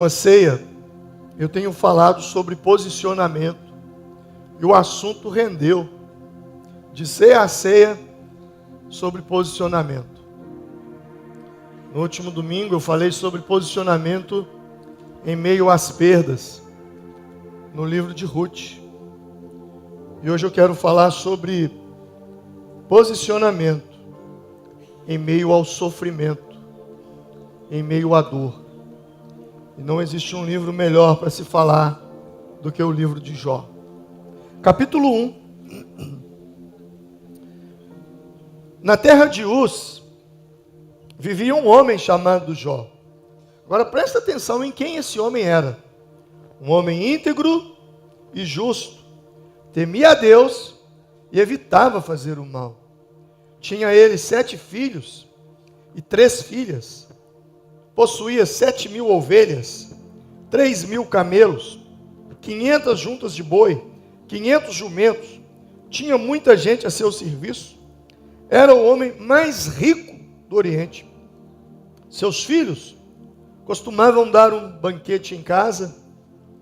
Uma ceia, eu tenho falado sobre posicionamento e o assunto rendeu de ceia a ceia sobre posicionamento. No último domingo eu falei sobre posicionamento em meio às perdas no livro de Ruth. E hoje eu quero falar sobre posicionamento em meio ao sofrimento, em meio à dor. E não existe um livro melhor para se falar do que o livro de Jó. Capítulo 1. Na terra de Uz, vivia um homem chamado Jó. Agora presta atenção em quem esse homem era. Um homem íntegro e justo. Temia a Deus e evitava fazer o mal. Tinha ele 7 filhos e 3 filhas. Possuía 7.000 ovelhas, 3.000 camelos, 500 juntas de boi, 500 jumentos. Tinha muita gente a seu serviço. Era o homem mais rico do Oriente. Seus filhos costumavam dar um banquete em casa,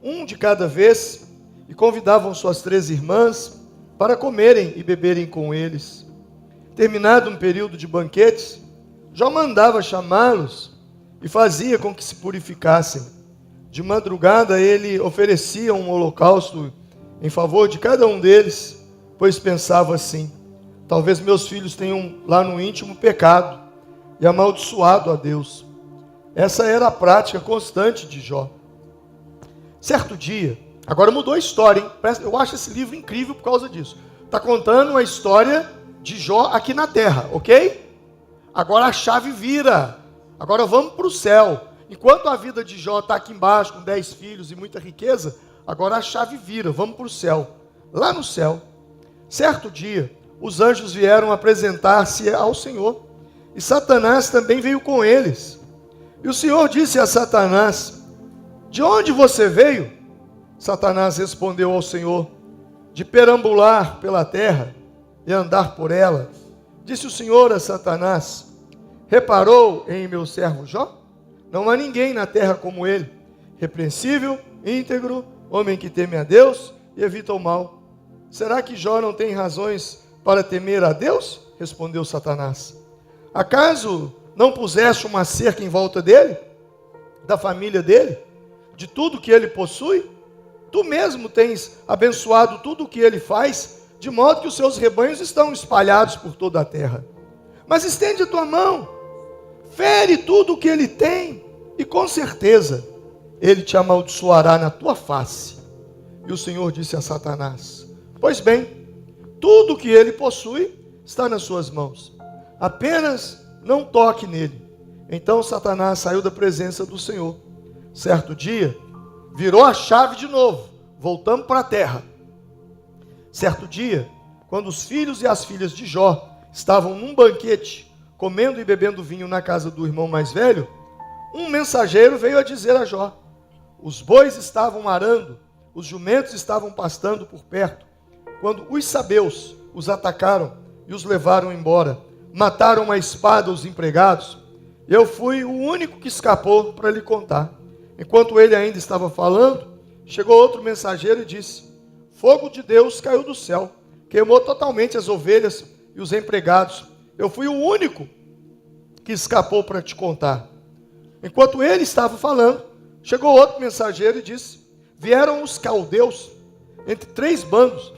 um de cada vez, e convidavam suas 3 irmãs para comerem e beberem com eles. Terminado um período de banquetes, Jó mandava chamá-los e fazia com que se purificassem. De madrugada ele oferecia um holocausto em favor de cada um deles, pois pensava assim: talvez meus filhos tenham lá no íntimo pecado e amaldiçoado a Deus. Essa era a prática constante de Jó. Certo dia, agora mudou a história, hein? Eu acho esse livro incrível por causa disso. Está contando a história de Jó aqui na terra, ok? Agora a chave vira. Agora vamos para o céu. Enquanto a vida de Jó está aqui embaixo, com 10 filhos e muita riqueza, agora a chave vira, vamos para o céu. Lá no céu, certo dia, os anjos vieram apresentar-se ao Senhor, e Satanás também veio com eles. E o Senhor disse a Satanás: de onde você veio? Satanás respondeu ao Senhor: de perambular pela terra e andar por ela. Disse o Senhor a Satanás: reparou em meu servo Jó? Não há ninguém na terra como ele, repreensível, íntegro, homem que teme a Deus e evita o mal. Será que Jó não tem razões para temer a Deus? Respondeu Satanás. Acaso não puseste uma cerca em volta dele, da família dele, de tudo que ele possui? Tu mesmo tens abençoado tudo o que ele faz, de modo que os seus rebanhos estão espalhados por toda a terra. Mas estende a tua mão, fere tudo o que ele tem, e com certeza ele te amaldiçoará na tua face. E o Senhor disse a Satanás: pois bem, tudo o que ele possui está nas suas mãos, apenas não toque nele. Então Satanás saiu da presença do Senhor. Certo dia, virou a chave de novo, voltamos para a terra. Certo dia, quando os filhos e as filhas de Jó estavam num banquete, comendo e bebendo vinho na casa do irmão mais velho, um mensageiro veio a dizer a Jó: os bois estavam arando, os jumentos estavam pastando por perto, quando os sabeus os atacaram e os levaram embora, mataram a espada os empregados. Eu fui o único que escapou para lhe contar. Enquanto ele ainda estava falando, chegou outro mensageiro e disse: fogo de Deus caiu do céu, queimou totalmente as ovelhas e os empregados. Eu fui o único que escapou para te contar. Enquanto ele estava falando, chegou outro mensageiro e disse: vieram os caldeus entre 3 bandos,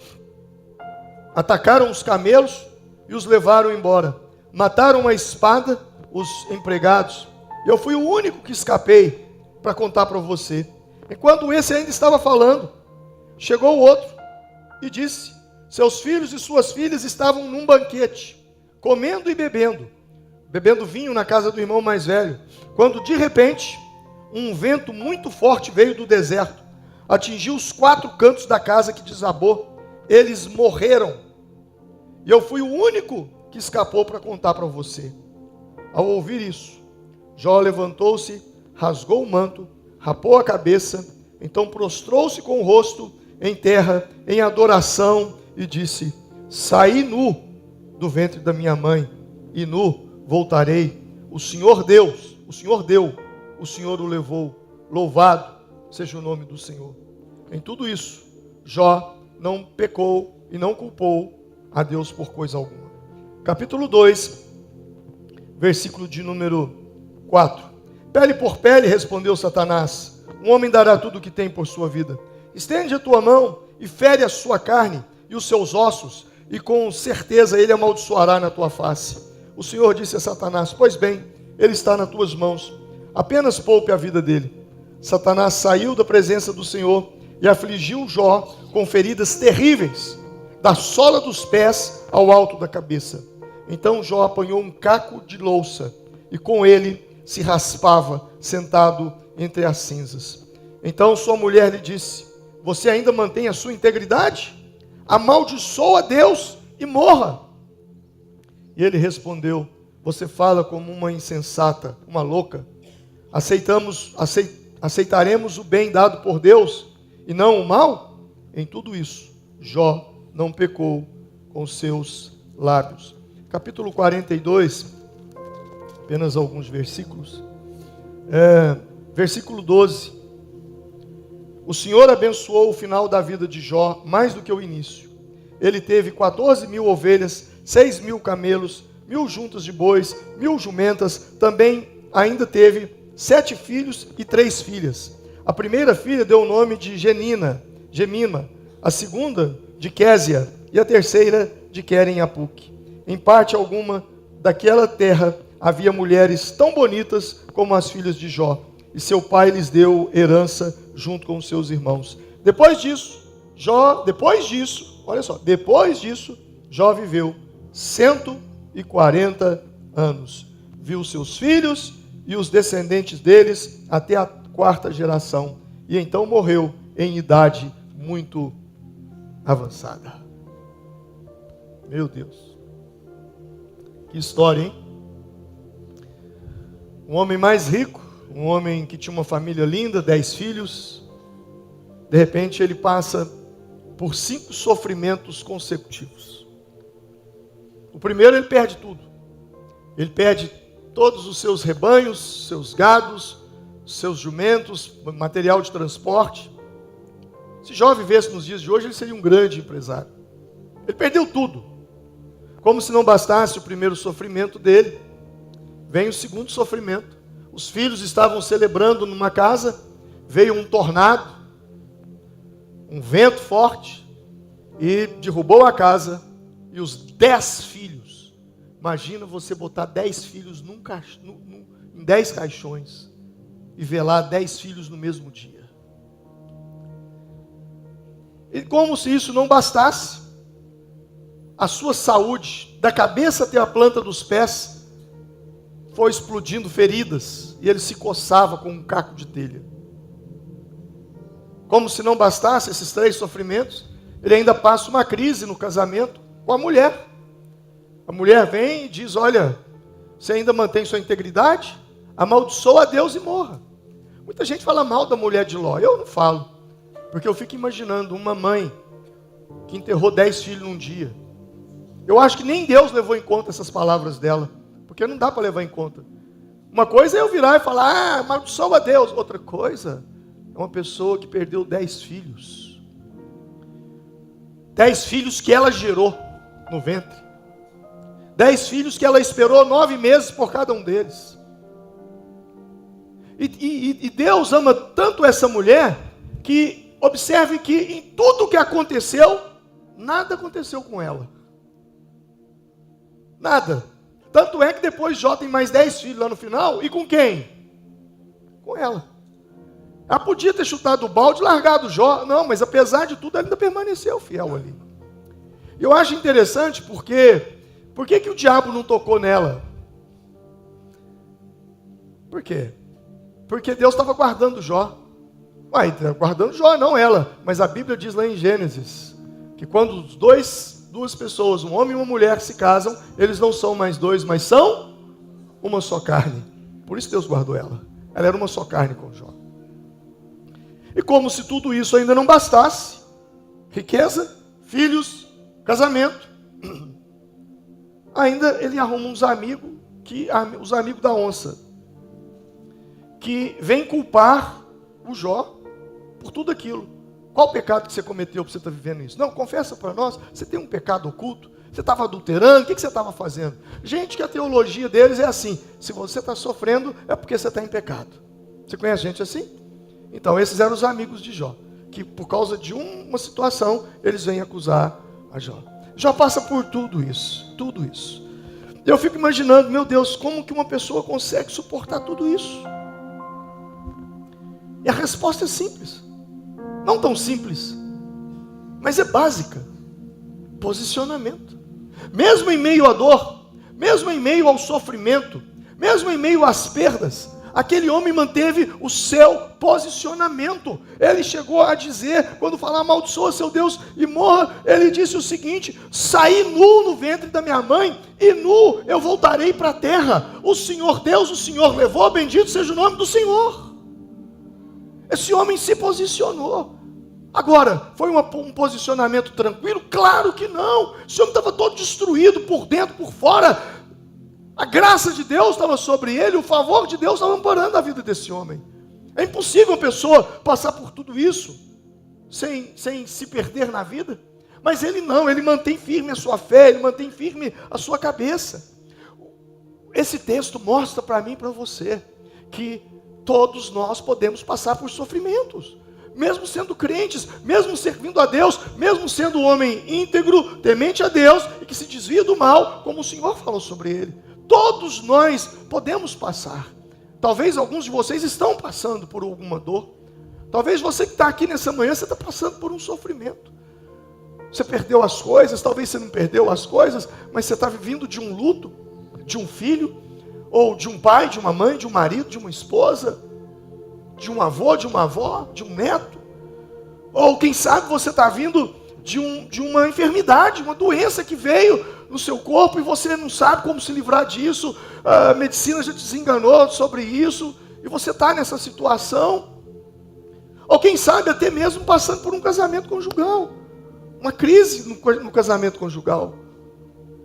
atacaram os camelos e os levaram embora, mataram a espada os empregados. Eu fui o único que escapei para contar para você. Enquanto esse ainda estava falando, chegou o outro e disse: seus filhos e suas filhas estavam num banquete, comendo e bebendo vinho na casa do irmão mais velho, quando de repente um vento muito forte veio do deserto, atingiu os 4 cantos da casa, que desabou. Eles morreram, e eu fui o único que escapou para contar para você. Ao ouvir isso, Jó levantou-se, rasgou o manto, rapou a cabeça, então prostrou-se com o rosto em terra, em adoração, e disse: saí nu do ventre da minha mãe, e nu voltarei. O Senhor deu, o Senhor o levou. Louvado seja o nome do Senhor. Em tudo isso, Jó não pecou e não culpou a Deus por coisa alguma. Capítulo 2, versículo de número 4. Pele por pele, respondeu Satanás, um homem dará tudo o que tem por sua vida. Estende a tua mão e fere a sua carne e os seus ossos, e com certeza ele amaldiçoará na tua face. O Senhor disse a Satanás, pois bem, ele está nas tuas mãos, apenas poupe a vida dele. Satanás saiu da presença do Senhor e afligiu Jó com feridas terríveis, da sola dos pés ao alto da cabeça. Então Jó apanhou um caco de louça e com ele se raspava, sentado entre as cinzas. Então sua mulher lhe disse, você ainda mantém a sua integridade? Amaldiçoa a Deus e morra. E ele respondeu, você fala como uma insensata, uma louca. Aceitaremos o bem dado por Deus e não o mal? Em tudo isso, Jó não pecou com seus lábios. Capítulo 42, apenas alguns versículos. Versículo 12. O Senhor abençoou o final da vida de Jó mais do que o início. Ele teve 14.000 ovelhas, 6.000 camelos, 1.000 juntas de bois, 1.000 jumentas. Também ainda teve 7 filhos e 3 filhas. A primeira filha deu o nome de Gemima, a segunda de Késia e a terceira de Queren-Apuque. Em parte alguma daquela terra havia mulheres tão bonitas como as filhas de Jó, e seu pai lhes deu herança junto com os seus irmãos. Depois disso, Jó viveu 140 anos. Viu seus filhos e os descendentes deles até a 4ª geração, e então morreu em idade muito avançada. Meu Deus, que história, hein? Um homem mais rico, um homem que tinha uma família linda, 10 filhos, de repente ele passa por 5 sofrimentos consecutivos. O primeiro, ele perde tudo. Ele perde todos os seus rebanhos, seus gados, seus jumentos, material de transporte. Se Jó vivesse nos dias de hoje, ele seria um grande empresário. Ele perdeu tudo. Como se não bastasse o primeiro sofrimento dele, vem o segundo sofrimento. Os filhos estavam celebrando numa casa, veio um tornado, um vento forte, e derrubou a casa, e os 10 filhos, imagina você botar 10 filhos em 10 caixões, e velar 10 filhos no mesmo dia. E como se isso não bastasse, a sua saúde, da cabeça até a planta dos pés, foi explodindo feridas, e ele se coçava com um caco de telha. Como se não bastasse esses 3 sofrimentos, ele ainda passa uma crise no casamento com a mulher. A mulher vem e diz, olha, você ainda mantém sua integridade? Amaldiçoa a Deus e morra. Muita gente fala mal da mulher de Ló, eu não falo, porque eu fico imaginando uma mãe que enterrou 10 filhos num dia. Eu acho que nem Deus levou em conta essas palavras dela, porque não dá para levar em conta. Uma coisa é eu virar e falar, amaldiçoa a Deus. Outra coisa é uma pessoa que perdeu 10 filhos. 10 filhos que ela gerou no ventre. 10 filhos que ela esperou 9 meses por cada um deles. E Deus ama tanto essa mulher, que observe que em tudo o que aconteceu, nada aconteceu com ela. Nada. Tanto é que depois Jó tem mais 10 filhos lá no final, e com quem? Com ela. Ela podia ter chutado o balde e largado Jó, não, mas apesar de tudo, ela ainda permaneceu fiel ali. Eu acho interessante porque, por que o diabo não tocou nela? Por quê? Porque Deus estava guardando Jó. Guardando Jó, não ela, mas a Bíblia diz lá em Gênesis, que quando duas pessoas, um homem e uma mulher se casam, eles não são mais 2, mas são uma só carne. Por isso Deus guardou ela. Ela era uma só carne com Jó. E como se tudo isso ainda não bastasse, riqueza, filhos, casamento, ainda ele arruma uns amigos, os amigos da onça, que vêm culpar o Jó por tudo aquilo. Qual o pecado que você cometeu para você estar vivendo isso? Não, confessa para nós, você tem um pecado oculto? Você estava adulterando? O que você estava fazendo? Gente, que a teologia deles é assim: se você está sofrendo, é porque você está em pecado. Você conhece gente assim? Então, esses eram os amigos de Jó, que por causa de uma situação, eles vêm acusar a Jó. Jó passa por tudo isso, tudo isso. Eu fico imaginando, meu Deus, como que uma pessoa consegue suportar tudo isso? E a resposta é simples. Não tão simples, mas é básica. Posicionamento. Mesmo em meio à dor, mesmo em meio ao sofrimento, mesmo em meio às perdas, aquele homem manteve o seu posicionamento. Ele chegou a dizer, quando falar amaldiçoa seu Deus e morra, ele disse o seguinte: saí nu no ventre da minha mãe, e nu eu voltarei para a terra. O Senhor Deus, o Senhor levou, bendito seja o nome do Senhor. Esse homem se posicionou. Agora, foi um posicionamento tranquilo? Claro que não. Esse homem estava todo destruído, por dentro, por fora. A graça de Deus estava sobre ele, o favor de Deus estava amparando a vida desse homem. É impossível uma pessoa passar por tudo isso sem se perder na vida. Mas ele não, ele mantém firme a sua fé, ele mantém firme a sua cabeça. Esse texto mostra para mim e para você que todos nós podemos passar por sofrimentos. Mesmo sendo crentes, mesmo servindo a Deus, mesmo sendo um homem íntegro, temente a Deus e que se desvia do mal, como o Senhor falou sobre ele. Todos nós podemos passar. Talvez alguns de vocês estão passando por alguma dor. Talvez você que está aqui nessa manhã, você está passando por um sofrimento. Você perdeu as coisas, talvez você não perdeu as coisas, mas você está vivendo de um luto, de um filho, ou de um pai, de uma mãe, de um marido, de uma esposa, de um avô, de uma avó, de um neto. Ou quem sabe você está vindo de uma enfermidade, uma doença que veio no seu corpo e você não sabe como se livrar disso. A medicina já te desenganou sobre isso e você está nessa situação. Ou quem sabe até mesmo passando por um casamento conjugal, uma crise no casamento conjugal.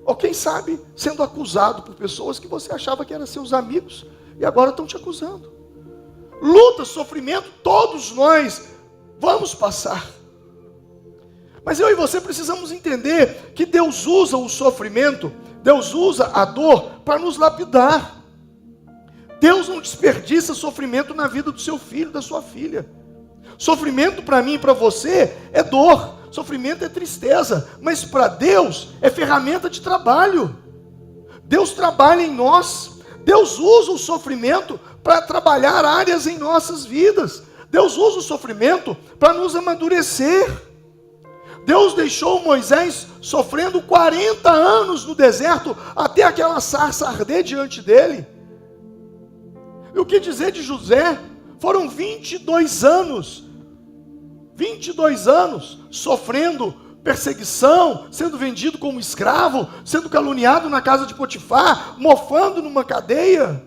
Ou quem sabe sendo acusado por pessoas que você achava que eram seus amigos e agora estão te acusando. Luta, sofrimento, todos nós vamos passar. Mas eu e você precisamos entender que Deus usa o sofrimento, Deus usa a dor para nos lapidar. Deus não desperdiça sofrimento na vida do seu filho, da sua filha. Sofrimento para mim e para você é dor, sofrimento é tristeza, mas para Deus é ferramenta de trabalho. Deus trabalha em nós, Deus usa o sofrimento para trabalhar áreas em nossas vidas. Deus usa o sofrimento para nos amadurecer. Deus deixou Moisés sofrendo 40 anos no deserto, até aquela sarça arder diante dele. E o que dizer de José? Foram 22 anos sofrendo perseguição, sendo vendido como escravo, sendo caluniado na casa de Potifar, mofando numa cadeia.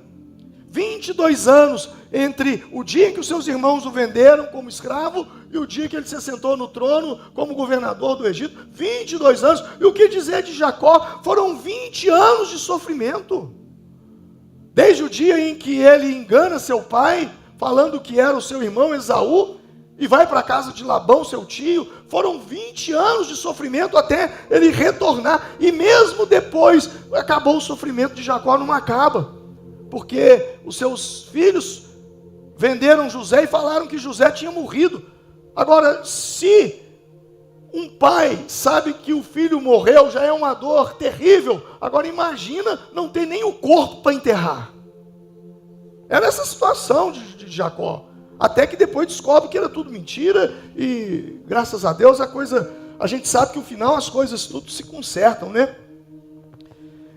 22 anos entre o dia em que os seus irmãos o venderam como escravo e o dia que ele se assentou no trono como governador do Egito. 22 anos. E o que dizer de Jacó? Foram 20 anos de sofrimento. Desde o dia em que ele engana seu pai, falando que era o seu irmão Esaú, e vai para a casa de Labão, seu tio. Foram 20 anos de sofrimento até ele retornar. E mesmo depois, acabou o sofrimento de Jacó, não acaba. Porque os seus filhos venderam José e falaram que José tinha morrido. Agora, se um pai sabe que o filho morreu, já é uma dor terrível. Agora imagina não ter nem o corpo para enterrar. Era essa situação de Jacó. Até que depois descobre que era tudo mentira. E graças a Deus a gente sabe que no final as coisas tudo se consertam, né?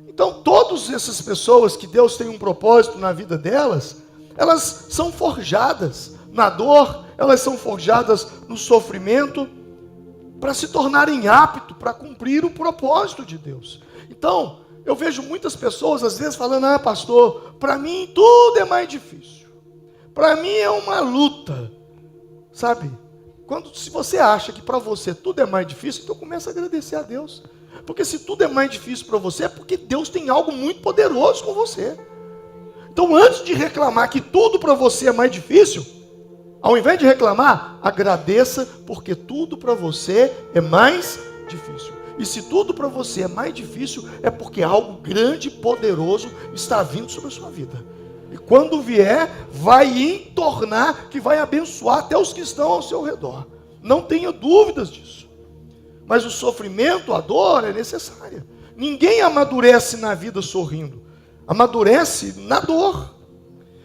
Então, todas essas pessoas que Deus tem um propósito na vida delas, elas são forjadas na dor, elas são forjadas no sofrimento, para se tornarem aptos para cumprir o propósito de Deus. Então, eu vejo muitas pessoas às vezes falando: ah, pastor, para mim tudo é mais difícil. Para mim é uma luta. Sabe? Se você acha que para você tudo é mais difícil, então começa a agradecer a Deus. Porque se tudo é mais difícil para você, é porque Deus tem algo muito poderoso com você. Então, antes de reclamar que tudo para você é mais difícil, Ao invés de reclamar, agradeça, porque tudo para você é mais difícil. E se tudo para você é mais difícil, é porque algo grande e poderoso está vindo sobre a sua vida. E quando vier, vai entornar, que vai abençoar até os que estão ao seu redor. Não tenha dúvidas disso. Mas o sofrimento, a dor é necessária. Ninguém amadurece na vida sorrindo. Amadurece na dor.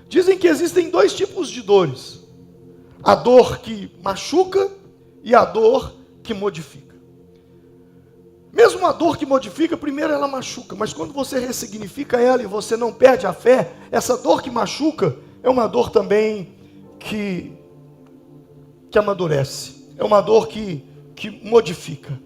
Dizem que existem 2 tipos de dores. A dor que machuca e a dor que modifica. Mesmo a dor que modifica, primeiro ela machuca, mas quando você ressignifica ela e você não perde a fé, essa dor que machuca é uma dor também que amadurece. É uma dor que modifica.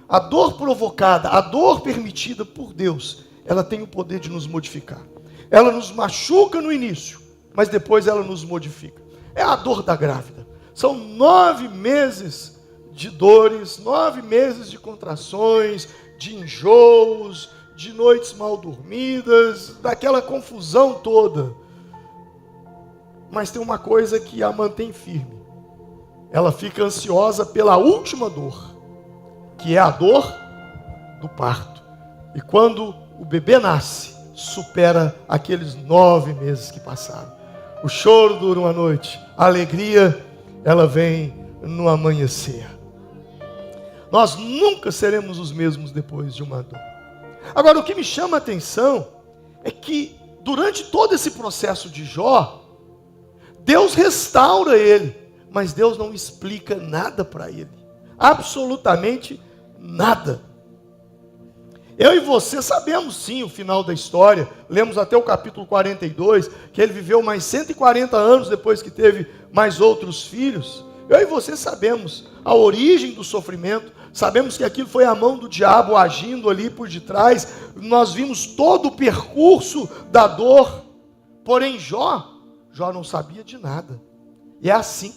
A dor provocada, a dor permitida por Deus, ela tem o poder de nos modificar. Ela nos machuca no início, mas depois ela nos modifica. É a dor da grávida. São 9 meses de dores, 9 meses de contrações, de enjoos, de noites mal dormidas, daquela confusão toda. Mas tem uma coisa que a mantém firme. Ela fica ansiosa pela última dor, que é a dor do parto. E quando o bebê nasce, supera aqueles 9 meses que passaram. O choro dura uma noite, a alegria, ela vem no amanhecer. Nós nunca seremos os mesmos depois de uma dor. Agora, o que me chama a atenção é que durante todo esse processo de Jó, Deus restaura ele, mas Deus não explica nada para ele. Absolutamente nada. Eu e você sabemos sim o final da história. Lemos até o capítulo 42, que ele viveu mais 140 anos depois que teve mais outros filhos. Eu e você sabemos a origem do sofrimento. Sabemos que aquilo foi a mão do diabo agindo ali por detrás. Nós vimos todo o percurso da dor. Porém, Jó não sabia de nada. E é assim.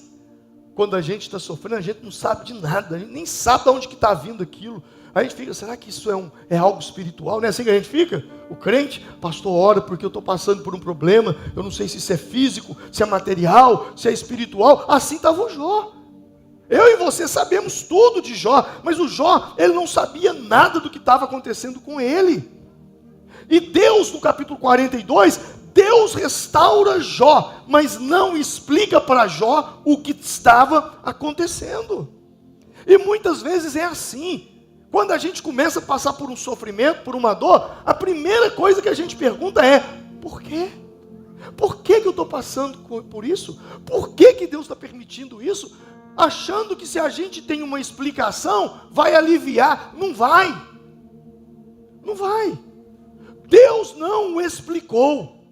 Quando a gente está sofrendo, a gente não sabe de nada. A gente nem sabe de onde que está vindo aquilo. A gente fica, será que isso é algo espiritual? Não é assim que a gente fica? O crente, pastor, ora porque eu estou passando por um problema. Eu não sei se isso é físico, se é material, se é espiritual. Assim estava o Jó. Eu e você sabemos tudo de Jó, mas o Jó, ele não sabia nada do que estava acontecendo com ele. E Deus, no capítulo 42, Deus restaura Jó, mas não explica para Jó o que estava acontecendo. E muitas vezes é assim. Quando a gente começa a passar por um sofrimento, por uma dor, a primeira coisa que a gente pergunta é: por quê? Por que eu estou passando por isso? Por que Deus está permitindo isso? Achando que se a gente tem uma explicação, vai aliviar. Não vai. Não vai. Deus não o explicou.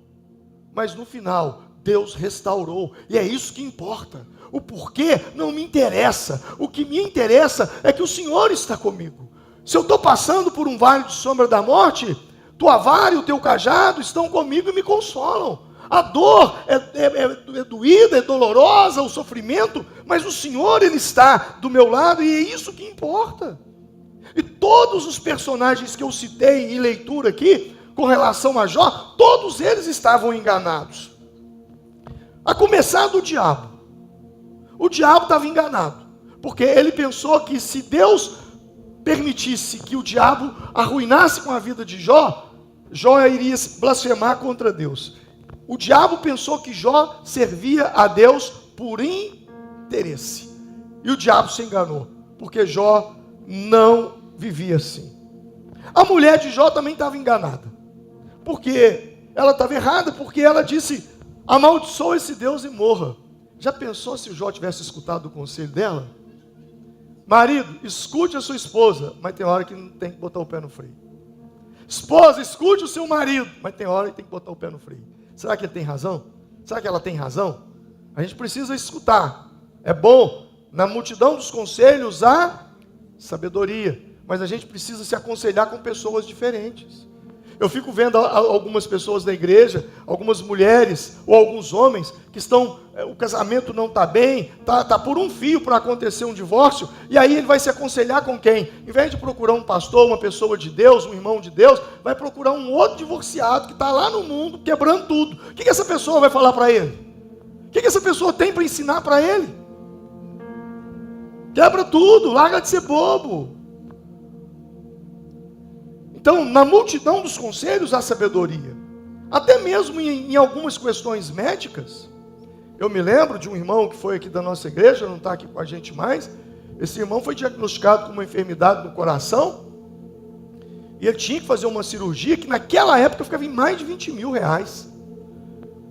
Mas no final, Deus restaurou. E é isso que importa. O porquê não me interessa. O que me interessa é que o Senhor está comigo. Se eu estou passando por um vale de sombra da morte, tua vara e o teu cajado estão comigo e me consolam. A dor é doída, é dolorosa, o sofrimento, mas o Senhor, Ele está do meu lado e é isso que importa. E todos os personagens que eu citei em leitura aqui, com relação a Jó, todos eles estavam enganados. A começar do diabo. O diabo estava enganado, porque ele pensou que se Deus permitisse que o diabo arruinasse com a vida de Jó, Jó iria blasfemar contra Deus. O diabo pensou que Jó servia a Deus por interesse. E o diabo se enganou, porque Jó não vivia assim. A mulher de Jó também estava enganada, porque ela estava errada, porque ela disse: amaldiçoa esse Deus e morra. Já pensou se o Jó tivesse escutado o conselho dela? Marido, escute a sua esposa, mas tem hora que não tem que botar o pé no freio. Esposa, escute o seu marido, mas tem hora que tem que botar o pé no freio. Será que ele tem razão? Será que ela tem razão? A gente precisa escutar. É bom, na multidão dos conselhos há sabedoria, mas a gente precisa se aconselhar com pessoas diferentes. Eu fico vendo algumas pessoas da igreja, algumas mulheres ou alguns homens que estão, o casamento não está bem, está por um fio para acontecer um divórcio, e aí ele vai se aconselhar com quem? Em vez de procurar um pastor, uma pessoa de Deus, um irmão de Deus, vai procurar um outro divorciado que está lá no mundo quebrando tudo. O que essa pessoa vai falar para ele? que essa pessoa tem para ensinar para ele? Quebra tudo, larga de ser bobo. Então, na multidão dos conselhos há sabedoria. Até mesmo em algumas questões médicas. Eu me lembro de um irmão que foi aqui da nossa igreja, não está aqui com a gente mais. Esse irmão foi diagnosticado com uma enfermidade no coração. E ele tinha que fazer uma cirurgia que naquela época ficava em mais de 20 mil reais.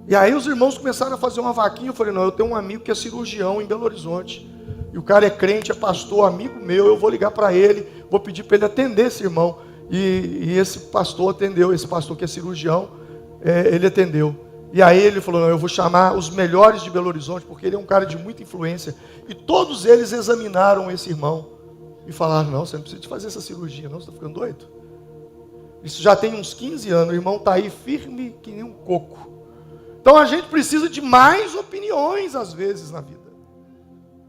E aí os irmãos começaram a fazer uma vaquinha. Eu falei, não, eu tenho um amigo que é cirurgião em Belo Horizonte. E o cara é crente, é pastor, amigo meu. Eu vou ligar para ele, vou pedir para ele atender esse irmão. E esse pastor atendeu, esse pastor que é cirurgião, ele atendeu. E aí ele falou, não, eu vou chamar os melhores de Belo Horizonte, porque ele é um cara de muita influência. E todos eles examinaram esse irmão. E falaram, não, você não precisa de fazer essa cirurgia, não, você está ficando doido. Isso já tem uns 15 anos, o irmão está aí firme que nem um coco. Então a gente precisa de mais opiniões às vezes na vida.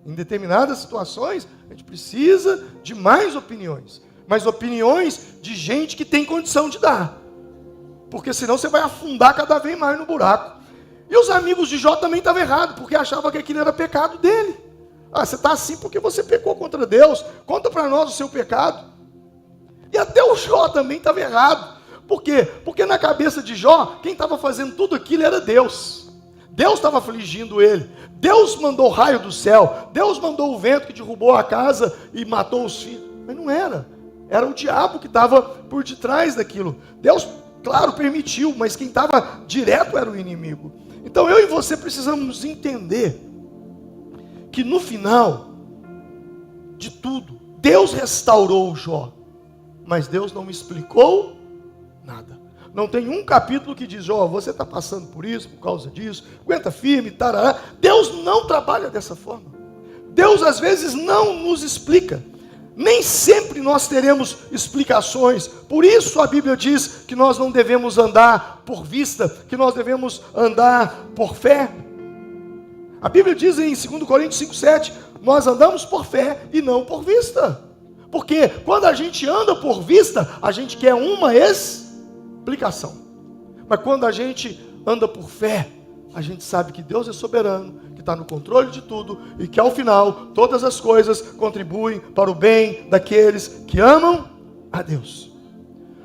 Em determinadas situações, a gente precisa de mais opiniões. Mas opiniões de gente que tem condição de dar. Porque senão você vai afundar cada vez mais no buraco. E os amigos de Jó também estavam errados, porque achavam que aquilo era pecado dele. Ah, você está assim porque você pecou contra Deus. Conta para nós o seu pecado. E até o Jó também estava errado. Por quê? Porque na cabeça de Jó, quem estava fazendo tudo aquilo era Deus. Deus estava afligindo ele. Deus mandou o raio do céu. Deus mandou o vento que derrubou a casa e matou os filhos. Mas não era. Era o diabo que estava por detrás daquilo. Deus, claro, permitiu, mas quem estava direto era o inimigo. Então eu e você precisamos entender que no final de tudo, Deus restaurou o Jó. Mas Deus não me explicou nada. Não tem um capítulo que diz, ó, você está passando por isso, por causa disso, aguenta firme, tarará. Deus não trabalha dessa forma. Deus às vezes não nos explica. Nem sempre nós teremos explicações. Por isso a Bíblia diz que nós não devemos andar por vista, que nós devemos andar por fé. A Bíblia diz em 2 Coríntios 5,7, nós andamos por fé e não por vista. Porque quando a gente anda por vista, a gente quer uma explicação. Mas quando a gente anda por fé, a gente sabe que Deus é soberano, que está no controle de tudo, e que ao final, todas as coisas contribuem para o bem daqueles que amam a Deus.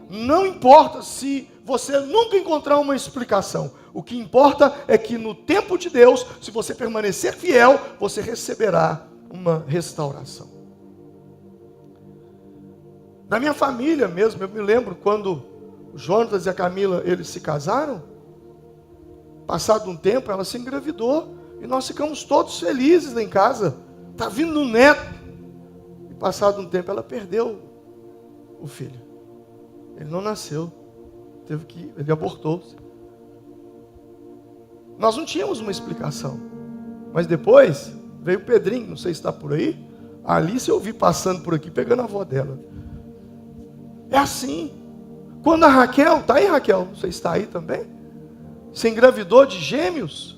Não importa se você nunca encontrar uma explicação. O que importa é que no tempo de Deus, se você permanecer fiel, você receberá uma restauração. Na minha família mesmo, eu me lembro quando o Jonatas e a Camila, eles se casaram. Passado um tempo, ela se engravidou. E nós ficamos todos felizes lá em casa. Está vindo um neto. E passado um tempo, ela perdeu o filho. Ele não nasceu. Ele abortou-se. Nós não tínhamos uma explicação. Mas depois, veio o Pedrinho, não sei se está por aí. A Alice eu vi passando por aqui, pegando a avó dela. É assim. Quando a Raquel, está aí Raquel, não sei se está aí também, se engravidou de gêmeos,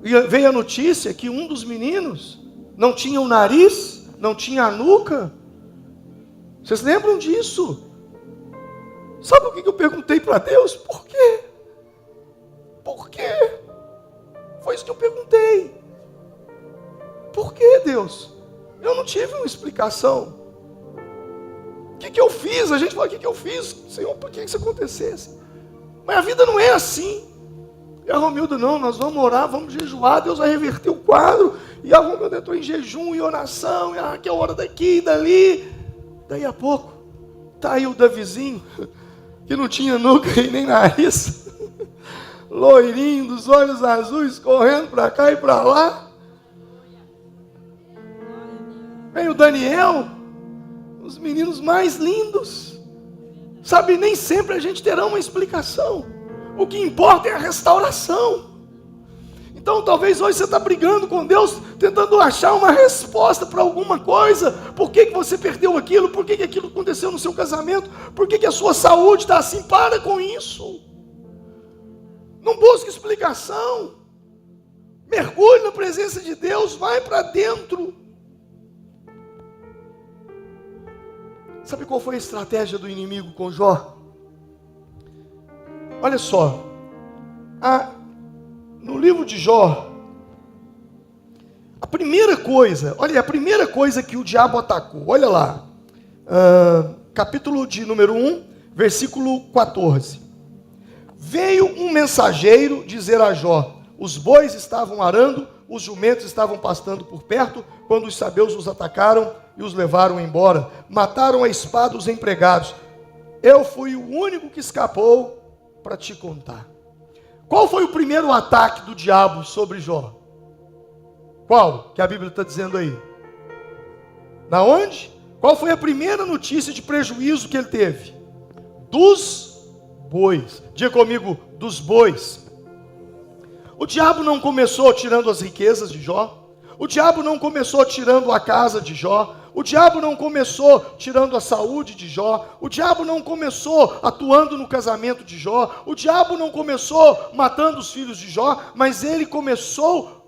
e veio a notícia que um dos meninos não tinha o nariz, não tinha a nuca. Vocês lembram disso? Sabe o que eu perguntei para Deus? Por quê? Por quê? Foi isso que eu perguntei. Por quê, Deus? Eu não tive uma explicação. O que eu fiz? A gente fala, o que eu fiz? Senhor, por que isso acontecesse? Mas a vida não é assim. E a Romilda, não, nós vamos orar, vamos jejuar, Deus vai reverter o quadro. E a Romilda entrou em jejum e oração, e que é hora daqui e dali. Daí a pouco, está aí o Davizinho, que não tinha nuca e nem nariz, loirinho, dos olhos azuis, correndo para cá e para lá. Vem o Daniel, os meninos mais lindos. Sabe, nem sempre a gente terá uma explicação. O que importa é a restauração. Então talvez hoje você está brigando com Deus, tentando achar uma resposta para alguma coisa. Por que você perdeu aquilo? Por que aquilo aconteceu no seu casamento? Por que a sua saúde está assim? Para com isso. Não busque explicação. Mergulhe na presença de Deus, vai para dentro. Sabe qual foi a estratégia do inimigo com Jó? Olha só, livro de Jó, a primeira coisa que o diabo atacou, olha lá, capítulo de número 1, versículo 14. Veio um mensageiro dizer a Jó: os bois estavam arando, os jumentos estavam pastando por perto, quando os sabeus os atacaram e os levaram embora. Mataram a espada os empregados. Eu fui o único que escapou para te contar. Qual foi o primeiro ataque do diabo sobre Jó? Qual? Que a Bíblia está dizendo aí. Na onde? Qual foi a primeira notícia de prejuízo que ele teve? Dos bois. Diga comigo, dos bois. O diabo não começou tirando as riquezas de Jó. O diabo não começou tirando a casa de Jó. O diabo não começou tirando a saúde de Jó. O diabo não começou atuando no casamento de Jó. O diabo não começou matando os filhos de Jó. Mas ele começou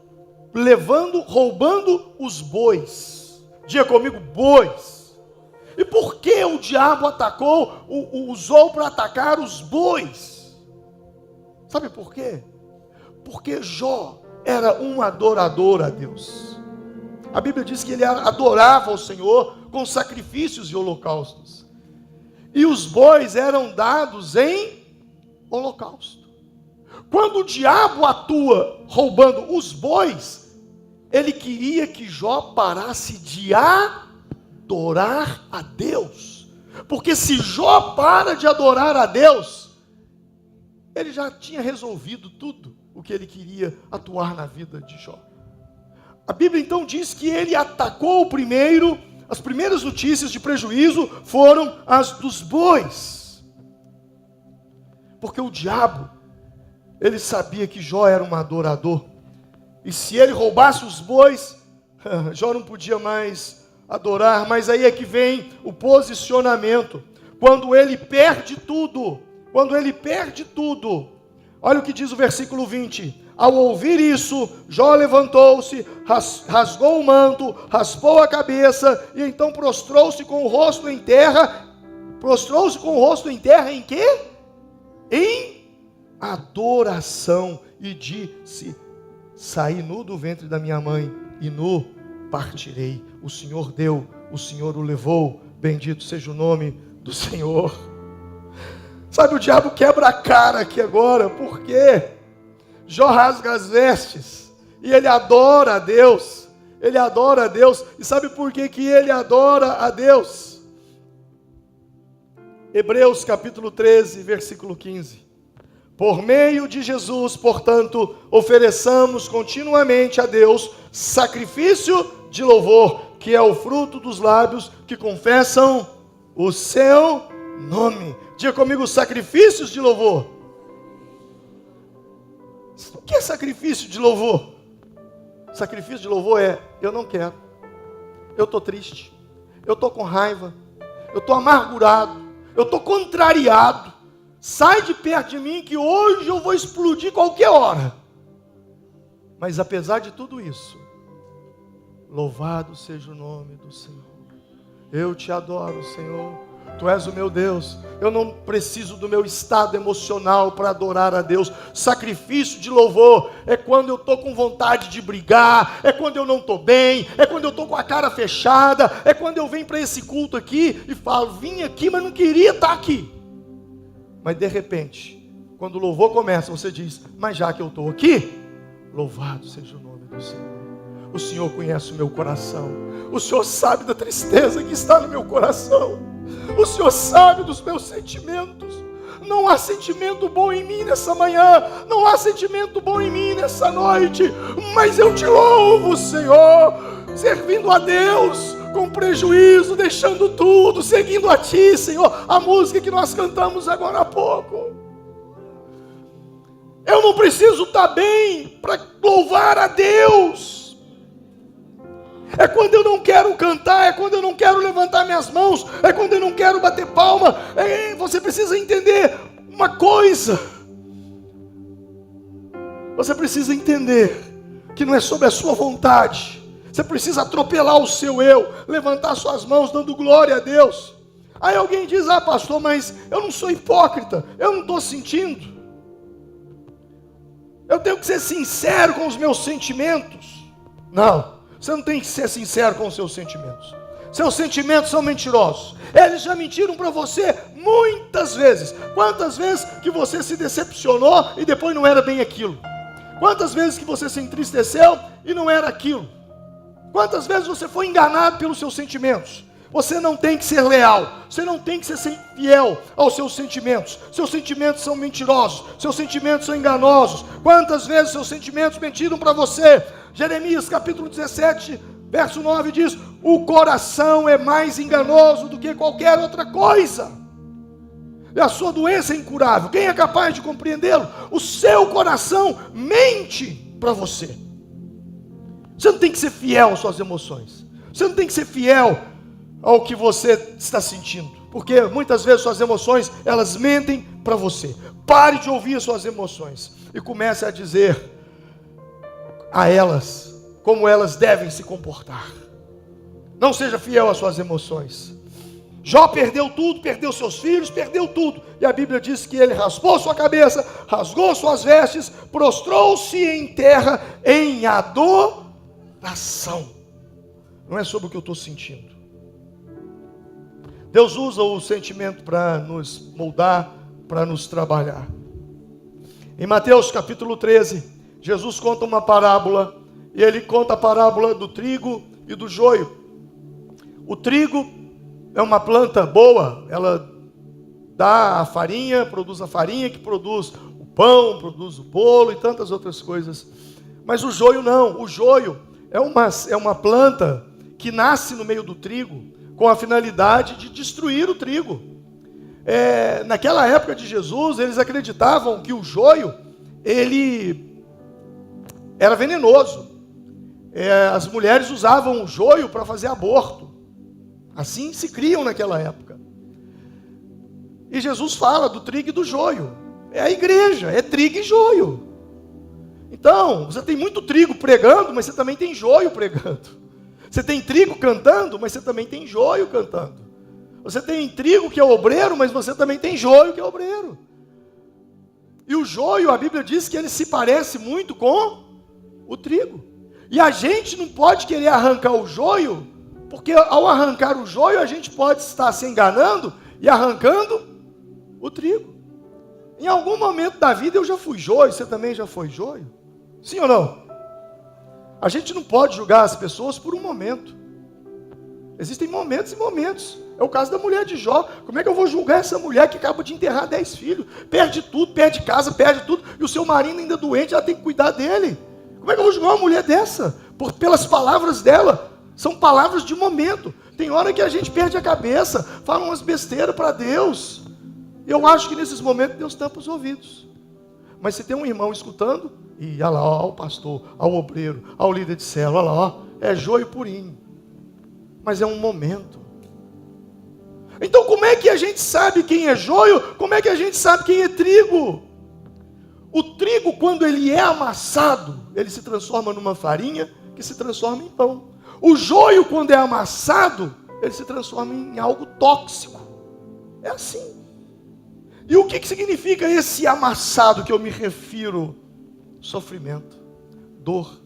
roubando os bois. Diga comigo, bois. E por que o diabo usou para atacar os bois? Sabe por quê? Porque Jó era um adorador a Deus. A Bíblia diz que ele adorava o Senhor com sacrifícios e holocaustos. E os bois eram dados em holocausto. Quando o diabo atua roubando os bois, ele queria que Jó parasse de adorar a Deus. Porque se Jó para de adorar a Deus, ele já tinha resolvido tudo o que ele queria atuar na vida de Jó. A Bíblia então diz que ele atacou as primeiras notícias de prejuízo foram as dos bois. Porque o diabo, ele sabia que Jó era um adorador. E se ele roubasse os bois, Jó não podia mais adorar. Mas aí é que vem o posicionamento. Quando ele perde tudo, olha o que diz o versículo 20. Ao ouvir isso, Jó levantou-se, rasgou o manto, raspou a cabeça, e então prostrou-se com o rosto em terra. Prostrou-se com o rosto em terra em quê? Em adoração. E disse: saí nu do ventre da minha mãe, e nu partirei. O Senhor deu, o Senhor o levou. Bendito seja o nome do Senhor. Sabe, o diabo quebra a cara aqui agora. Por quê? Jó rasga as vestes e ele adora a Deus. Ele adora a Deus. E sabe por que ele adora a Deus? Hebreus capítulo 13, versículo 15. Por meio de Jesus, portanto, ofereçamos continuamente a Deus sacrifício de louvor, que é o fruto dos lábios que confessam o seu nome. Diga comigo, sacrifícios de louvor. O que é sacrifício de louvor? Sacrifício de louvor é: eu não quero, eu estou triste, eu estou com raiva, eu estou amargurado, eu estou contrariado. Sai de perto de mim que hoje eu vou explodir qualquer hora. Mas apesar de tudo isso, louvado seja o nome do Senhor. Eu te adoro, Senhor. Tu és o meu Deus. Eu não preciso do meu estado emocional para adorar a Deus. Sacrifício de louvor é quando eu estou com vontade de brigar, é quando eu não estou bem, é quando eu estou com a cara fechada, é quando eu venho para esse culto aqui e falo: vim aqui, mas não queria estar aqui. Mas de repente, quando o louvor começa, você diz: mas já que eu estou aqui, louvado seja o nome do Senhor. O Senhor conhece o meu coração. O Senhor sabe da tristeza que está no meu coração. O Senhor sabe dos meus sentimentos. Não há sentimento bom em mim nessa manhã. Não há sentimento bom em mim nessa noite. Mas eu te louvo, Senhor, servindo a Deus com prejuízo, deixando tudo, seguindo a Ti, Senhor. A música que nós cantamos agora há pouco. Eu não preciso estar bem para louvar a Deus. É quando eu não quero cantar, é quando eu não quero levantar minhas mãos, é quando eu não quero bater palma. Você precisa entender uma coisa. Você precisa entender que não é sobre a sua vontade. Você precisa atropelar o seu eu, levantar suas mãos dando glória a Deus. Aí alguém diz: ah, pastor, mas eu não sou hipócrita, eu não estou sentindo. Eu tenho que ser sincero com os meus sentimentos. Não, você não tem que ser sincero com os seus sentimentos. Seus sentimentos são mentirosos. Eles já mentiram para você muitas vezes. Quantas vezes que você se decepcionou e depois não era bem aquilo? Quantas vezes que você se entristeceu e não era aquilo? Quantas vezes você foi enganado pelos seus sentimentos? Você não tem que ser leal. Você não tem que ser fiel aos seus sentimentos. Seus sentimentos são mentirosos. Seus sentimentos são enganosos. Quantas vezes seus sentimentos mentiram para você? Jeremias capítulo 17, verso 9 diz: o coração é mais enganoso do que qualquer outra coisa. E a sua doença é incurável. Quem é capaz de compreendê-lo? O seu coração mente para você. Você não tem que ser fiel às suas emoções. Você não tem que ser fiel ao que você está sentindo. Porque muitas vezes suas emoções, elas mentem para você. Pare de ouvir as suas emoções e comece a dizer a elas como elas devem se comportar. Não seja fiel às suas emoções. Jó perdeu tudo, perdeu seus filhos, perdeu tudo. E a Bíblia diz que ele raspou sua cabeça, rasgou suas vestes, prostrou-se em terra em adoração. Não é sobre o que eu estou sentindo. Deus usa o sentimento para nos moldar, para nos trabalhar. Em Mateus capítulo 13, Jesus conta uma parábola. E ele conta a parábola do trigo e do joio. O trigo é uma planta boa, ela dá a farinha, produz a farinha que produz o pão, produz o bolo e tantas outras coisas. Mas o joio não, o joio é uma planta que nasce no meio do trigo com a finalidade de destruir o trigo. Naquela época de Jesus, eles acreditavam que o joio, ele era venenoso. As mulheres usavam o joio para fazer aborto. Assim se criam naquela época. E Jesus fala do trigo e do joio. É a igreja, é trigo e joio. Então, você tem muito trigo pregando, mas você também tem joio pregando. Você tem trigo cantando, mas você também tem joio cantando. Você tem trigo que é obreiro, mas você também tem joio que é obreiro. E o joio, a Bíblia diz que ele se parece muito com o trigo. E a gente não pode querer arrancar o joio, porque ao arrancar o joio, a gente pode estar se enganando e arrancando o trigo. Em algum momento da vida eu já fui joio, você também já foi joio? Sim ou não? A gente não pode julgar as pessoas por um momento. Existem momentos e momentos. É o caso da mulher de Jó. Como é que eu vou julgar essa mulher que acaba de enterrar 10 filhos? Perde tudo, perde casa, perde tudo. E o seu marido ainda doente, ela tem que cuidar dele. Como é que eu vou julgar uma mulher dessa? Pelas palavras dela. São palavras de momento. Tem hora que a gente perde a cabeça, fala umas besteiras para Deus. Eu acho que nesses momentos Deus tampa os ouvidos. Mas se tem um irmão escutando, e olha lá, ó, o pastor, ó, o obreiro, ó, o líder de célula, olha lá, ó, é joio purinho. Mas é um momento. Então como é que a gente sabe quem é joio? Como é que a gente sabe quem é trigo? O trigo, quando ele é amassado, ele se transforma numa farinha que se transforma em pão. O joio, quando é amassado, ele se transforma em algo tóxico. É assim. E o que significa esse amassado que eu me refiro? Sofrimento, dor.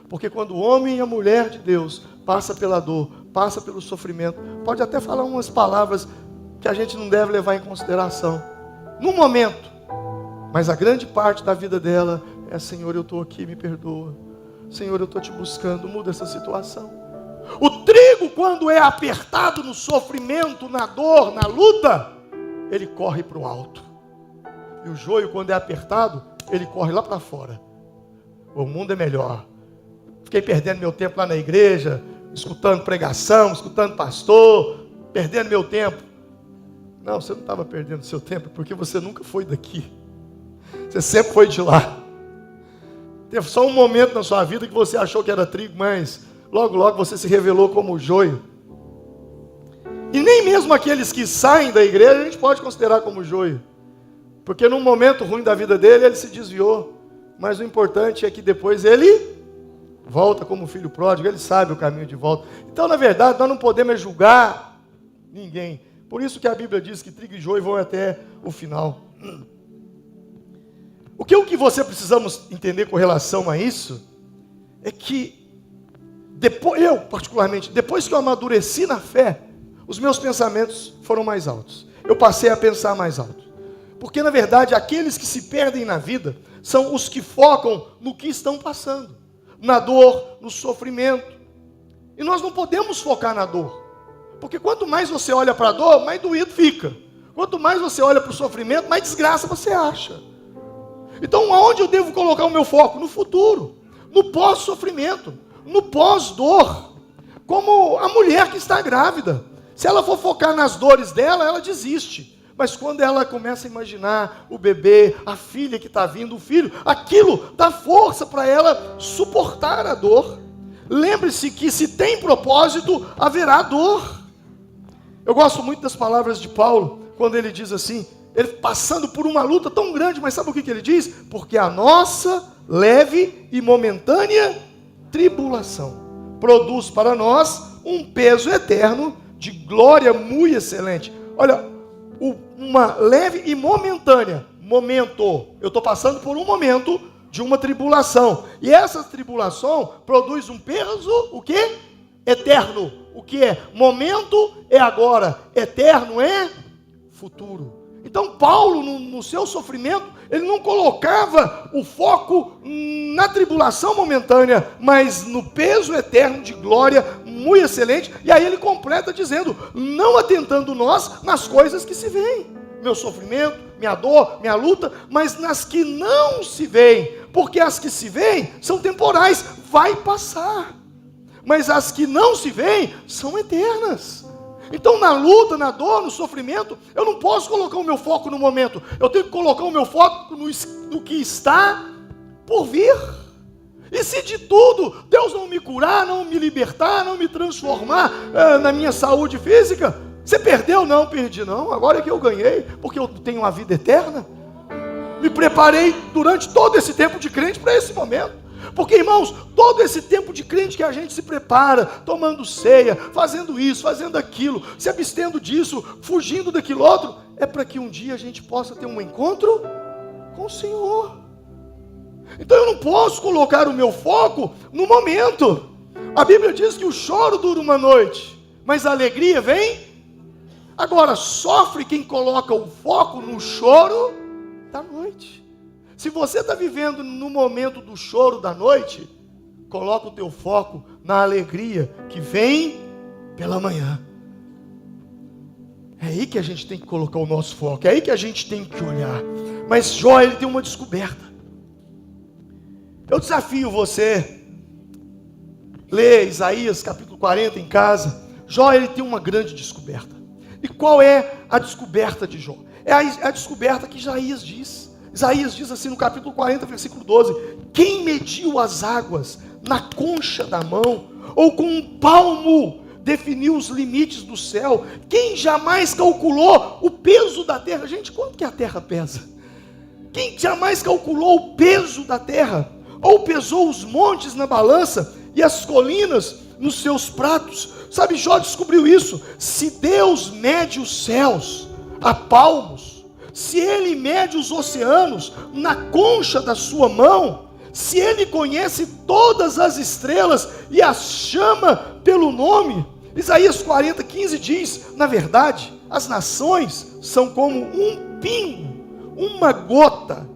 Porque quando o homem e a mulher de Deus passa pela dor, passa pelo sofrimento, pode até falar umas palavras que a gente não deve levar em consideração no momento, mas a grande parte da vida dela é: Senhor, eu estou aqui, me perdoa. Senhor, eu estou te buscando, muda essa situação. O trigo, quando é apertado no sofrimento, na dor, na luta, ele corre para o alto. E o joio, quando é apertado, ele corre lá para fora. O mundo é melhor. Fiquei perdendo meu tempo lá na igreja, escutando pregação, escutando pastor, perdendo meu tempo. Não, você não estava perdendo seu tempo, porque você nunca foi daqui. Você sempre foi de lá. Teve só um momento na sua vida que você achou que era trigo, mas logo, logo você se revelou como joio. E nem mesmo aqueles que saem da igreja a gente pode considerar como joio. Porque num momento ruim da vida dele, ele se desviou. Mas o importante é que depois ele volta como filho pródigo, ele sabe o caminho de volta. Então, na verdade, nós não podemos julgar ninguém. Por isso que a Bíblia diz que trigo e joio vão até o final. O que você precisamos entender com relação a isso é que eu, particularmente, depois que eu amadureci na fé, os meus pensamentos foram mais altos. Eu passei a pensar mais alto. Porque, na verdade, aqueles que se perdem na vida são os que focam no que estão passando. Na dor, no sofrimento. E nós não podemos focar na dor. Porque quanto mais você olha para a dor, mais doído fica. Quanto mais você olha para o sofrimento, mais desgraça você acha. Então, aonde eu devo colocar o meu foco? No futuro. No pós-sofrimento. No pós-dor. Como a mulher que está grávida. Se ela for focar nas dores dela, ela desiste. Mas quando ela começa a imaginar o bebê, a filha que está vindo, o filho, aquilo dá força para ela suportar a dor. Lembre-se que se tem propósito, haverá dor. Eu gosto muito das palavras de Paulo, quando ele diz assim, ele passando por uma luta tão grande, mas sabe o que ele diz? Porque a nossa leve e momentânea tribulação produz para nós um peso eterno de glória muito excelente. Olha, uma leve e momentânea, eu estou passando por um momento de uma tribulação, e essa tribulação produz um peso, o quê? Eterno. O que é momento é agora, eterno é futuro. Então Paulo, no seu sofrimento, ele não colocava o foco na tribulação momentânea, mas no peso eterno de glória muito excelente. E aí ele completa dizendo, não atentando nós nas coisas que se veem, meu sofrimento, minha dor, minha luta, mas nas que não se veem, porque as que se veem são temporais, vai passar, mas as que não se veem são eternas. Então na luta, na dor, no sofrimento, eu não posso colocar o meu foco no momento, eu tenho que colocar o meu foco no que está por vir. E se de tudo Deus não me curar, não me libertar, não me transformar na minha saúde física, você perdeu? Não, perdi não, agora é que eu ganhei, porque eu tenho uma vida eterna. Me preparei durante todo esse tempo de crente para esse momento. Porque, irmãos, todo esse tempo de crente que a gente se prepara, tomando ceia, fazendo isso, fazendo aquilo, se abstendo disso, fugindo daquilo outro, é para que um dia a gente possa ter um encontro com o Senhor. Então eu não posso colocar o meu foco no momento. A Bíblia diz que o choro dura uma noite, mas a alegria vem. Agora, sofre quem coloca o foco no choro da noite. Se você está vivendo no momento do choro da noite, coloca o teu foco na alegria que vem pela manhã. É aí que a gente tem que colocar o nosso foco, é aí que a gente tem que olhar. Mas Jó, ele tem uma descoberta. Eu desafio você, ler Isaías capítulo 40 em casa. Jó, ele tem uma grande descoberta. E qual é a descoberta de Jó? É a descoberta que Isaías diz. Isaías diz assim no capítulo 40, versículo 12: quem mediu as águas na concha da mão, ou com um palmo definiu os limites do céu? Quem jamais calculou o peso da terra? Gente, quanto que a terra pesa? Quem jamais calculou o peso da terra? Ou pesou os montes na balança e as colinas nos seus pratos? Sabe, Jó descobriu isso. Se Deus mede os céus a palmos, se Ele mede os oceanos na concha da sua mão, se Ele conhece todas as estrelas e as chama pelo nome, Isaías 40, 15 diz, na verdade, as nações são como um pingo, uma gota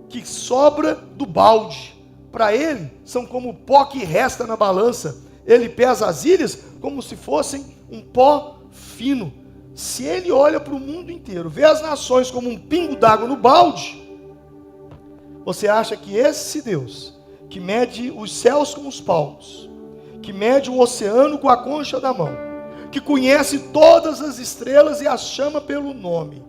que sobra do balde. Para Ele, são como o pó que resta na balança. Ele pesa as ilhas como se fossem um pó fino. Se Ele olha para o mundo inteiro, vê as nações como um pingo d'água no balde, você acha que esse Deus, que mede os céus com os palmos, que mede o oceano com a concha da mão, que conhece todas as estrelas e as chama pelo nome,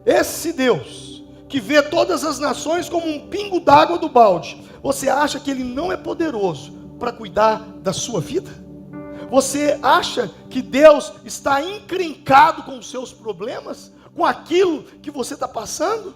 esse Deus, que vê todas as nações como um pingo d'água do balde, você acha que Ele não é poderoso para cuidar da sua vida? Você acha que Deus está encrencado com os seus problemas? Com aquilo que você está passando?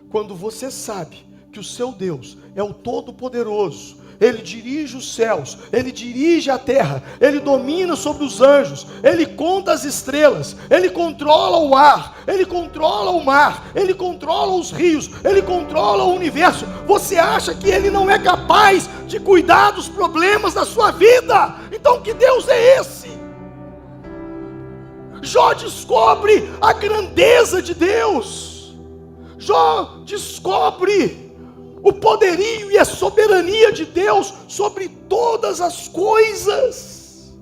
Quando você sabe que o seu Deus é o Todo-Poderoso, Ele dirige os céus, Ele dirige a terra, Ele domina sobre os anjos, Ele conta as estrelas, Ele controla o ar, Ele controla o mar, Ele controla os rios, Ele controla o universo. Você acha que Ele não é capaz de cuidar dos problemas da sua vida? Então que Deus é esse? Jó descobre a grandeza de Deus. Jó descobre o poderio e a soberania de Deus sobre todas as coisas.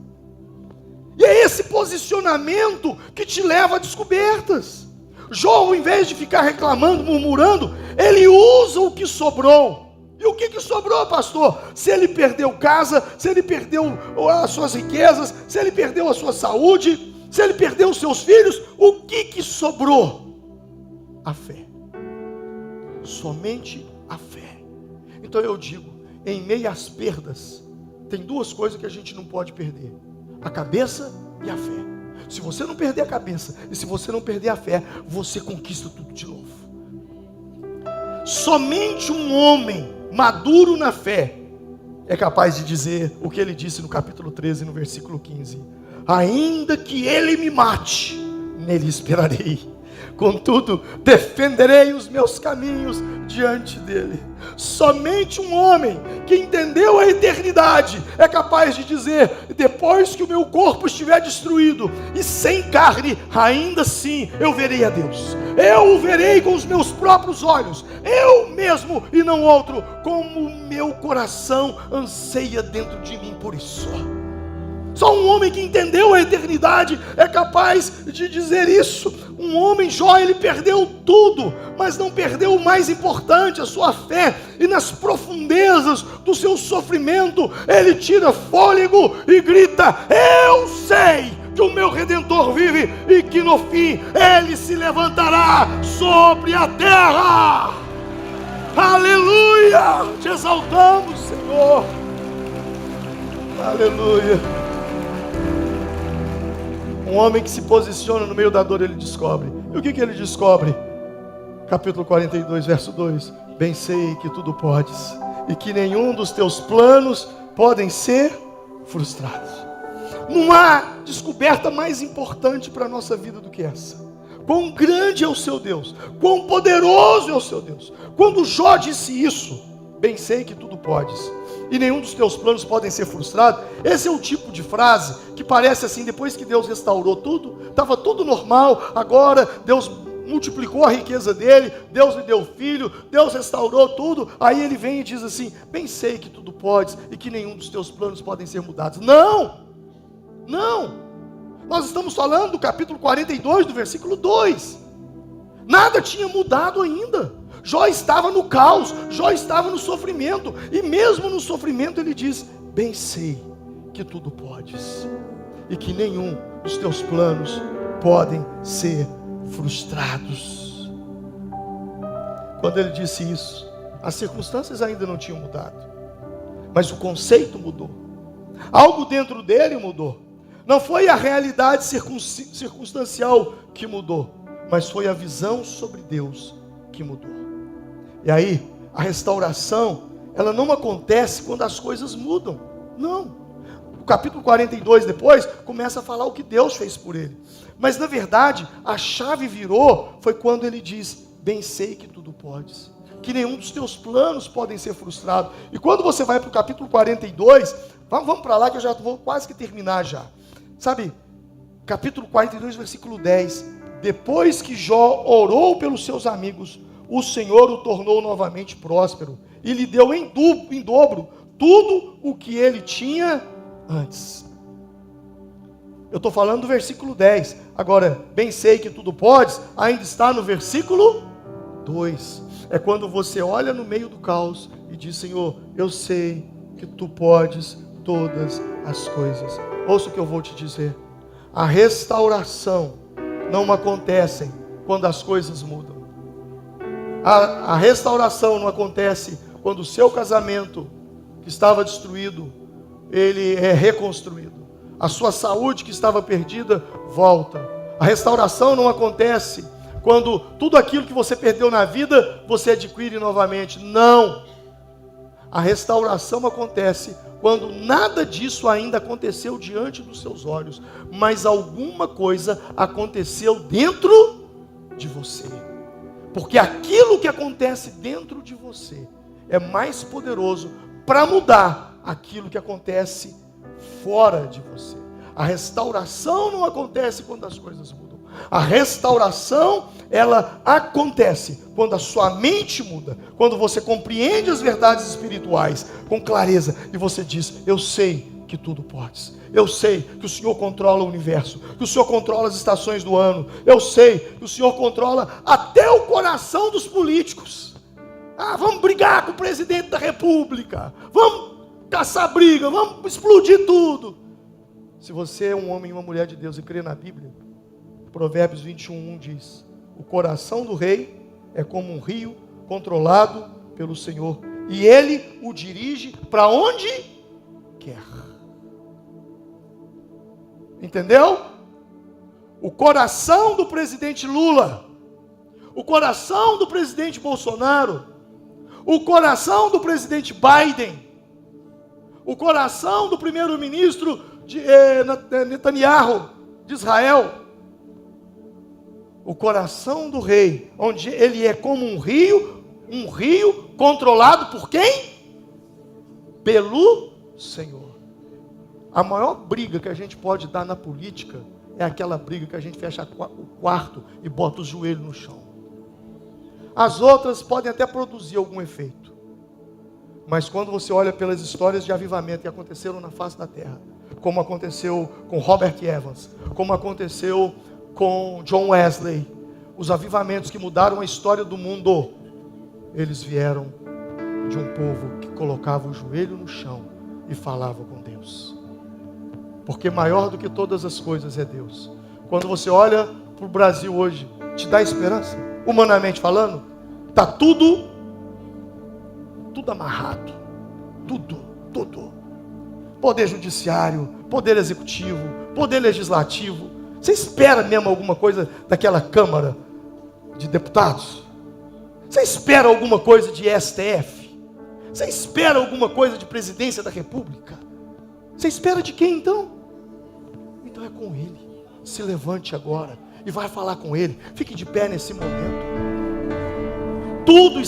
E é esse posicionamento que te leva a descobertas. Jó, ao invés de ficar reclamando, murmurando, ele usa o que sobrou. E o que sobrou, pastor? Se ele perdeu casa, se ele perdeu as suas riquezas, se ele perdeu a sua saúde, se ele perdeu os seus filhos, o que sobrou? A fé. Somente a fé. Então eu digo, em meio às perdas, tem duas coisas que a gente não pode perder: a cabeça e a fé. Se você não perder a cabeça e se você não perder a fé, você conquista tudo de novo. Somente um homem maduro na fé é capaz de dizer o que ele disse no capítulo 13, no versículo 15: ainda que ele me mate, nele esperarei. Contudo, defenderei os meus caminhos diante dele. Somente um homem que entendeu a eternidade é capaz de dizer: depois que o meu corpo estiver destruído e sem carne, ainda assim eu verei a Deus. Eu o verei com os meus próprios olhos, eu mesmo e não outro, como o meu coração anseia dentro de mim por isso. Só um homem que entendeu a eternidade é capaz de dizer isso. Um homem, Jó, ele perdeu tudo, mas não perdeu o mais importante, a sua fé. E nas profundezas do seu sofrimento, ele tira fôlego e grita: eu sei que o meu Redentor vive e que no fim ele se levantará sobre a terra. Aleluia! Te exaltamos, Senhor. Aleluia. Um homem que se posiciona no meio da dor, ele descobre. E o que ele descobre? Capítulo 42, verso 2: bem sei que tudo podes, e que nenhum dos teus planos podem ser frustrados. Não há descoberta mais importante para a nossa vida do que essa. Quão grande é o seu Deus, quão poderoso é o seu Deus. Quando Jó disse isso: bem sei que tudo podes, e nenhum dos teus planos podem ser frustrados. Esse é o tipo de frase que parece assim: depois que Deus restaurou tudo, estava tudo normal, agora Deus multiplicou a riqueza dele, Deus lhe deu filho, Deus restaurou tudo, aí ele vem e diz assim: bem sei que tudo podes e que nenhum dos teus planos podem ser mudados. Não, nós estamos falando do capítulo 42, do versículo 2, nada tinha mudado ainda. Jó estava no caos, Jó estava no sofrimento, e mesmo no sofrimento ele diz: bem sei que tudo podes, e que nenhum dos teus planos podem ser frustrados. Quando ele disse isso, as circunstâncias ainda não tinham mudado, mas o conceito mudou, algo dentro dele mudou. Não foi a realidade circunstancial que mudou, mas foi a visão sobre Deus que mudou. E aí, a restauração, ela não acontece quando as coisas mudam. Não. O capítulo 42 depois, começa a falar o que Deus fez por ele. Mas na verdade, a chave virou, foi quando ele diz: bem sei que tudo podes, que nenhum dos teus planos podem ser frustrados. E quando você vai para o capítulo 42, vamos para lá que eu já vou quase que terminar já. Sabe, capítulo 42, versículo 10. Depois que Jó orou pelos seus amigos, o Senhor o tornou novamente próspero e lhe deu em dobro tudo o que ele tinha antes. Eu estou falando do versículo 10. Agora, bem sei que tudo podes, ainda está no versículo 2. É quando você olha no meio do caos e diz: Senhor, eu sei que tu podes todas as coisas. Ouça o que eu vou te dizer: a restauração não acontece quando as coisas mudam. A restauração não acontece quando o seu casamento, que estava destruído, ele é reconstruído. A sua saúde que estava perdida, volta. A restauração não acontece quando tudo aquilo que você perdeu na vida, você adquire novamente. Não. A restauração acontece quando nada disso ainda aconteceu diante dos seus olhos, mas alguma coisa aconteceu dentro de você. Porque aquilo que acontece dentro de você é mais poderoso para mudar aquilo que acontece fora de você. A restauração não acontece quando as coisas mudam. A restauração, ela acontece quando a sua mente muda, quando você compreende as verdades espirituais com clareza e você diz: eu sei que tudo podes, eu sei que o Senhor controla o universo, que o Senhor controla as estações do ano, eu sei que o Senhor controla até o coração dos políticos. Vamos brigar com o presidente da república, vamos caçar briga, vamos explodir tudo. Se você é um homem e uma mulher de Deus e crê na Bíblia, Provérbios 21:1 diz: o coração do rei é como um rio controlado pelo Senhor, e ele o dirige para onde quer. Entendeu? O coração do presidente Lula, o coração do presidente Bolsonaro, o coração do presidente Biden, o coração do primeiro-ministro Netanyahu de Israel, o coração do rei, onde ele é como um rio controlado por quem? Pelo Senhor. A maior briga que a gente pode dar na política é aquela briga que a gente fecha o quarto e bota os joelhos no chão. As outras podem até produzir algum efeito, mas quando você olha pelas histórias de avivamento que aconteceram na face da terra, como aconteceu com Robert Evans, como aconteceu com John Wesley, os avivamentos que mudaram a história do mundo, eles vieram de um povo que colocava o joelho no chão e falava com Deus. Porque maior do que todas as coisas é Deus. Quando você olha para o Brasil hoje, te dá esperança? Humanamente falando, está tudo amarrado. Tudo. Poder judiciário, poder executivo, poder legislativo. Você espera mesmo alguma coisa daquela Câmara de Deputados? Você espera alguma coisa de STF? Você espera alguma coisa de Presidência da República? Você espera de quem então? Então é com Ele. Se levante agora e vai falar com Ele. Fique de pé nesse momento. Tudo